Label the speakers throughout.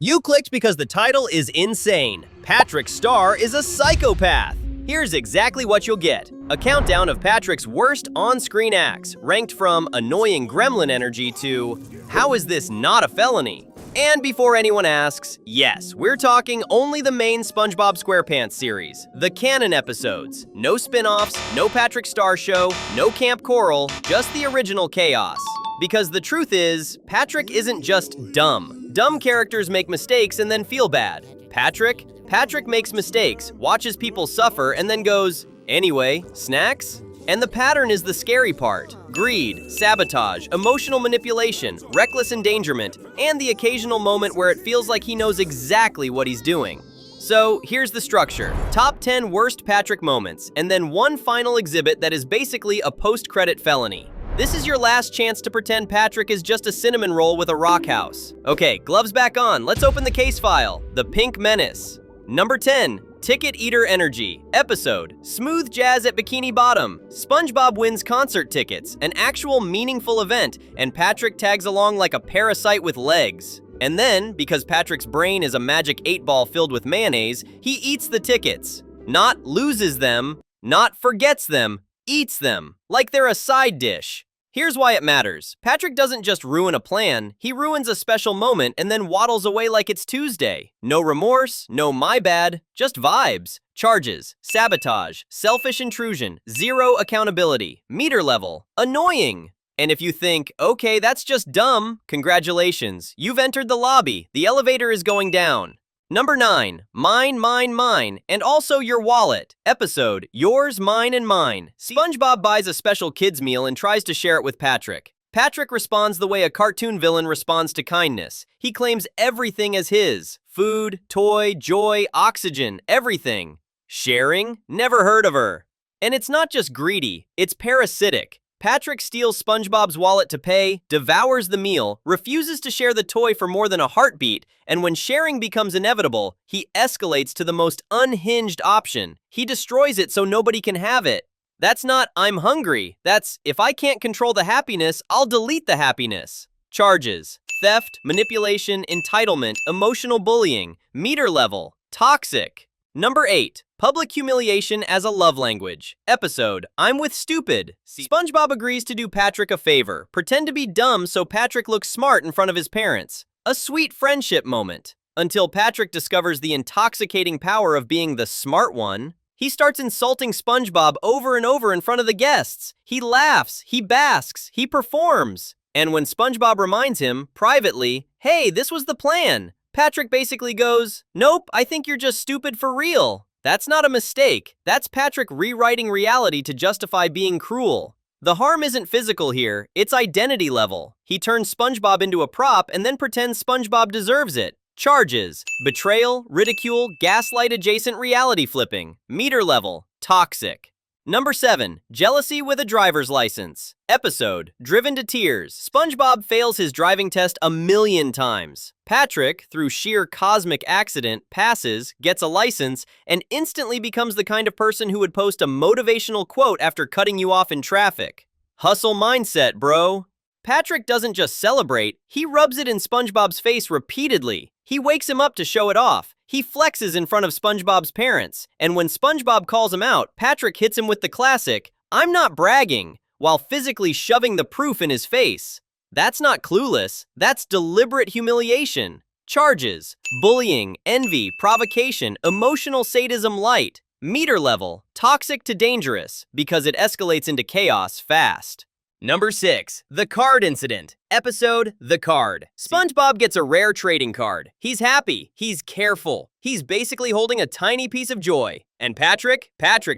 Speaker 1: You clicked because the title is insane. Patrick Star is a psychopath. Here's exactly what you'll get. A countdown of Patrick's worst on-screen acts, ranked from annoying gremlin energy to how is this not a felony? And before anyone asks, yes, we're talking only the main SpongeBob SquarePants series, the canon episodes. No spin-offs, no Patrick Star Show, no Camp Coral, just the original chaos. Because the truth is, Patrick isn't just dumb. Dumb characters make mistakes and then feel bad. Patrick makes mistakes, watches people suffer, and then goes, anyway, snacks? And the pattern is the scary part. Greed, sabotage, emotional manipulation, reckless endangerment, and the occasional moment where it feels like he knows exactly what he's doing. So here's the structure. Top 10 worst Patrick moments, and then one final exhibit that is basically a post-credit felony. This is your last chance to pretend Patrick is just a cinnamon roll with a rock house. Okay, gloves back on. Let's open the case file. The Pink Menace. Number 10. Ticket Eater Energy. Episode. Smooth Jazz at Bikini Bottom. SpongeBob wins concert tickets, an actual meaningful event, and Patrick tags along like a parasite with legs. And then, because Patrick's brain is a magic 8-ball filled with mayonnaise, he eats the tickets. Not loses them, not forgets them, eats them, like they're a side dish. Here's why it matters. Patrick doesn't just ruin a plan, he ruins a special moment and then waddles away like it's Tuesday. No remorse, no my bad, just vibes. Charges, sabotage, selfish intrusion, zero accountability, meter level, annoying. And if you think, okay, that's just dumb, congratulations, you've entered the lobby. The elevator is going down. Number 9. Mine, and also your wallet. Episode, Yours, Mine, and Mine. SpongeBob buys a special kids meal and tries to share it with Patrick. Patrick responds the way a cartoon villain responds to kindness. He claims everything as his. Food, toy, joy, oxygen, everything. Sharing? Never heard of her. And it's not just greedy, it's parasitic. Patrick steals SpongeBob's wallet to pay, devours the meal, refuses to share the toy for more than a heartbeat, and when sharing becomes inevitable, he escalates to the most unhinged option. He destroys it so nobody can have it. That's not, I'm hungry. That's, if I can't control the happiness, I'll delete the happiness. Charges: theft, manipulation, entitlement, emotional bullying, meter level, toxic. Number 8. Public humiliation as a love language. Episode, I'm with Stupid. SpongeBob agrees to do Patrick a favor, pretend to be dumb so Patrick looks smart in front of his parents. A sweet friendship moment. Until Patrick discovers the intoxicating power of being the smart one. He starts insulting SpongeBob over and over in front of the guests. He laughs, he basks, he performs. And when SpongeBob reminds him, privately, hey, this was the plan, Patrick basically goes, nope, I think you're just stupid for real. That's not a mistake. That's Patrick rewriting reality to justify being cruel. The harm isn't physical here, it's identity level. He turns SpongeBob into a prop and then pretends SpongeBob deserves it. Charges: betrayal, ridicule, gaslight-adjacent reality flipping. Meter level, toxic. Number 7. Jealousy with a driver's license. Episode, Driven to Tears. SpongeBob fails his driving test 1,000,000 times. Patrick, through sheer cosmic accident, passes, gets a license, and instantly becomes the kind of person who would post a motivational quote after cutting you off in traffic. Hustle mindset, bro. Patrick doesn't just celebrate, he rubs it in SpongeBob's face repeatedly. He wakes him up to show it off. He flexes in front of SpongeBob's parents. And when SpongeBob calls him out, Patrick hits him with the classic, I'm not bragging, while physically shoving the proof in his face. That's not clueless, that's deliberate humiliation. Charges: bullying, envy, provocation, emotional sadism light. Meter level, toxic to dangerous, because it escalates into chaos fast. Number 6. The Card Incident. Episode, The Card. SpongeBob gets a rare trading card. He's happy. He's careful. He's basically holding a tiny piece of joy. And Patrick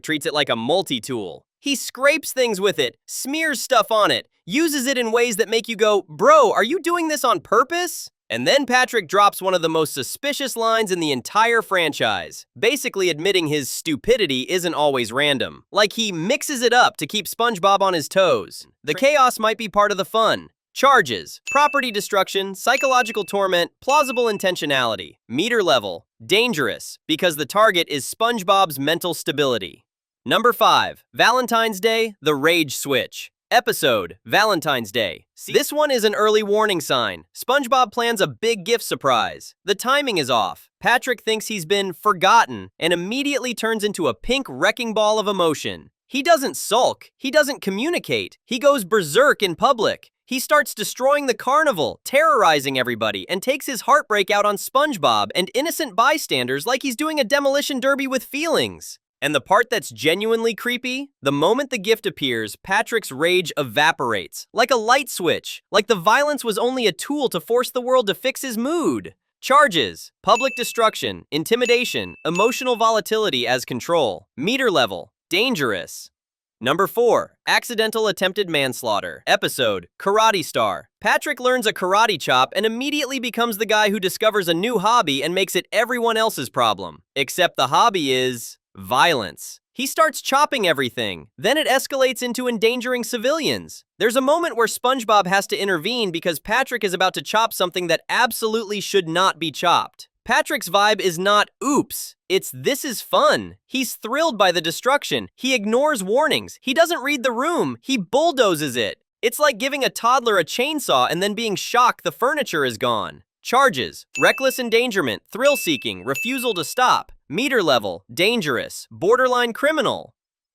Speaker 1: treats it like a multi-tool. He scrapes things with it, smears stuff on it, uses it in ways that make you go, bro, are you doing this on purpose? And then Patrick drops one of the most suspicious lines in the entire franchise, basically admitting his stupidity isn't always random. Like he mixes it up to keep SpongeBob on his toes. The chaos might be part of the fun. Charges: property destruction, psychological torment, plausible intentionality. Meter level, dangerous, because the target is SpongeBob's mental stability. Number 5. Valentine's Day, The Rage Switch. Episode, Valentine's Day. This one is an early warning sign. SpongeBob plans a big gift surprise. The timing is off. Patrick thinks he's been forgotten and immediately turns into a pink wrecking ball of emotion. He doesn't sulk. He doesn't communicate. He goes berserk in public. He starts destroying the carnival, terrorizing everybody, and takes his heartbreak out on SpongeBob and innocent bystanders like he's doing a demolition derby with feelings. And the part that's genuinely creepy? The moment the gift appears, Patrick's rage evaporates, like a light switch, like the violence was only a tool to force the world to fix his mood. Charges: public destruction, intimidation, emotional volatility as control. Meter level: dangerous. Number 4. Accidental attempted manslaughter. Episode, Karate Star. Patrick learns a karate chop and immediately becomes the guy who discovers a new hobby and makes it everyone else's problem. Except the hobby is violence. He starts chopping everything. Then it escalates into endangering civilians. There's a moment where SpongeBob has to intervene because Patrick is about to chop something that absolutely should not be chopped. Patrick's vibe is not, oops, it's this is fun. He's thrilled by the destruction. He ignores warnings. He doesn't read the room. He bulldozes it. It's like giving a toddler a chainsaw and then being shocked the furniture is gone. Charges: reckless endangerment, thrill-seeking, refusal to stop. Meter level: dangerous, borderline criminal.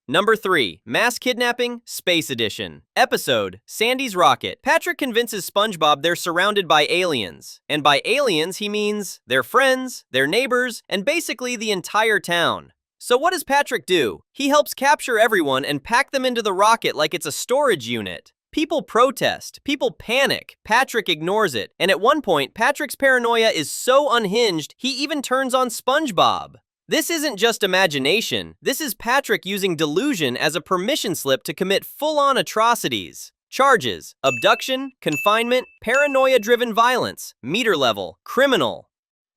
Speaker 1: Number 3. Mass Kidnapping, Space Edition. Episode, Sandy's Rocket. Patrick convinces SpongeBob they're surrounded by aliens. And by aliens, he means their friends, their neighbors, and basically the entire town. So what does Patrick do? He helps capture everyone and pack them into the rocket like it's a storage unit. People protest, people panic, Patrick ignores it, and at one point, Patrick's paranoia is so unhinged, he even turns on SpongeBob. This isn't just imagination, this is Patrick using delusion as a permission slip to commit full-on atrocities. Charges: abduction, confinement, paranoia-driven violence. Meter level: criminal.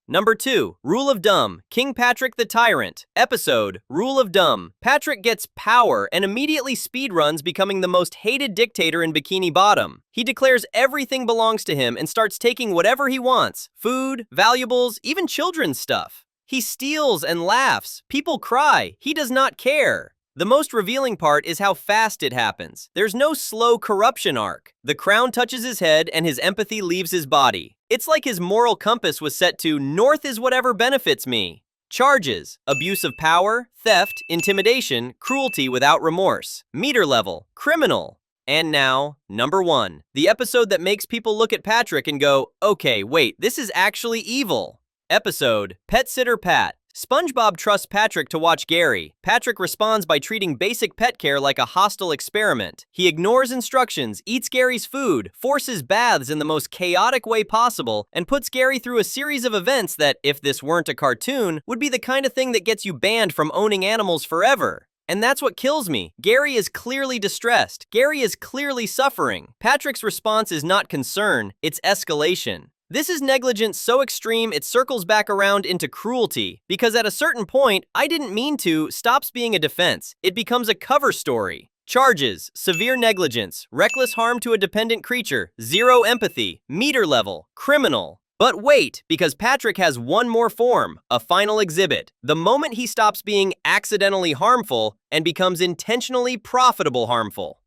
Speaker 1: Number 2. Rule of Dumb, King Patrick the Tyrant. Episode, Rule of Dumb. Patrick gets power and immediately speedruns, becoming the most hated dictator in Bikini Bottom. He declares everything belongs to him and starts taking whatever he wants: food, valuables, even children's stuff. He steals and laughs. People cry. He does not care. The most revealing part is how fast it happens. There's no slow corruption arc. The crown touches his head and his empathy leaves his body. It's like his moral compass was set to north is whatever benefits me. Charges: abuse of power, theft, intimidation, cruelty without remorse. Meter level: criminal. And now, number 1. The episode that makes people look at Patrick and go, okay, wait, this is actually evil. Episode, Pet Sitter Pat. SpongeBob trusts Patrick to watch Gary. Patrick responds by treating basic pet care like a hostile experiment. He ignores instructions, eats Gary's food, forces baths in the most chaotic way possible, and puts Gary through a series of events that, if this weren't a cartoon, would be the kind of thing that gets you banned from owning animals forever. And that's what kills me. Gary is clearly distressed. Gary is clearly suffering. Patrick's response is not concern, it's escalation. This is negligence so extreme it circles back around into cruelty, because at a certain point, I didn't mean to stops being a defense. It becomes a cover story. Charges: severe negligence, reckless harm to a dependent creature, zero empathy, meter level, criminal. But wait, because Patrick has one more form, a final exhibit. The moment he stops being accidentally harmful and becomes intentionally profitable harmful.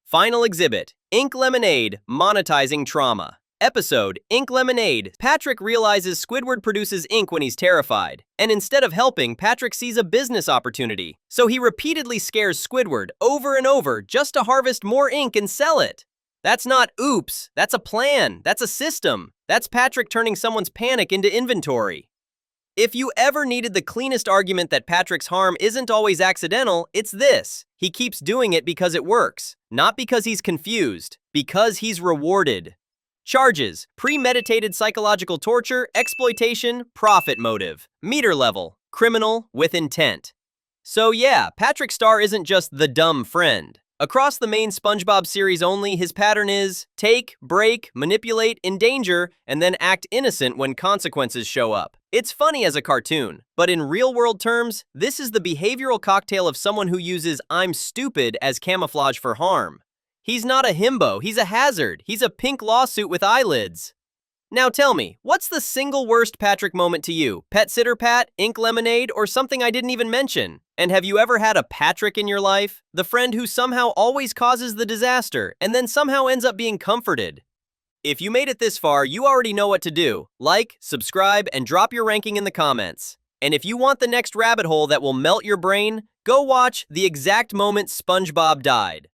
Speaker 1: Final exhibit: Ink Lemonade, monetizing trauma. Episode, Ink Lemonade. Patrick realizes Squidward produces ink when he's terrified. And instead of helping, Patrick sees a business opportunity. So he repeatedly scares Squidward over and over just to harvest more ink and sell it. That's not oops, that's a plan, that's a system. That's Patrick turning someone's panic into inventory. If you ever needed the cleanest argument that Patrick's harm isn't always accidental, it's this. He keeps doing it because it works. Not because he's confused, because he's rewarded. Charges: premeditated psychological torture, exploitation, profit motive. Meter level: criminal with intent. So yeah, Patrick Star isn't just the dumb friend. Across the main SpongeBob series only, his pattern is take, break, manipulate, endanger, and then act innocent when consequences show up. It's funny as a cartoon, but in real-world terms, this is the behavioral cocktail of someone who uses "I'm stupid" as camouflage for harm. He's not a himbo, he's a hazard. He's a pink lawsuit with eyelids. Now tell me, what's the single worst Patrick moment to you? Pet sitter Pat, ink lemonade, or something I didn't even mention? And have you ever had a Patrick in your life? The friend who somehow always causes the disaster and then somehow ends up being comforted? If you made it this far, you already know what to do. Like, subscribe, and drop your ranking in the comments. And if you want the next rabbit hole that will melt your brain, go watch The Exact Moment SpongeBob Died.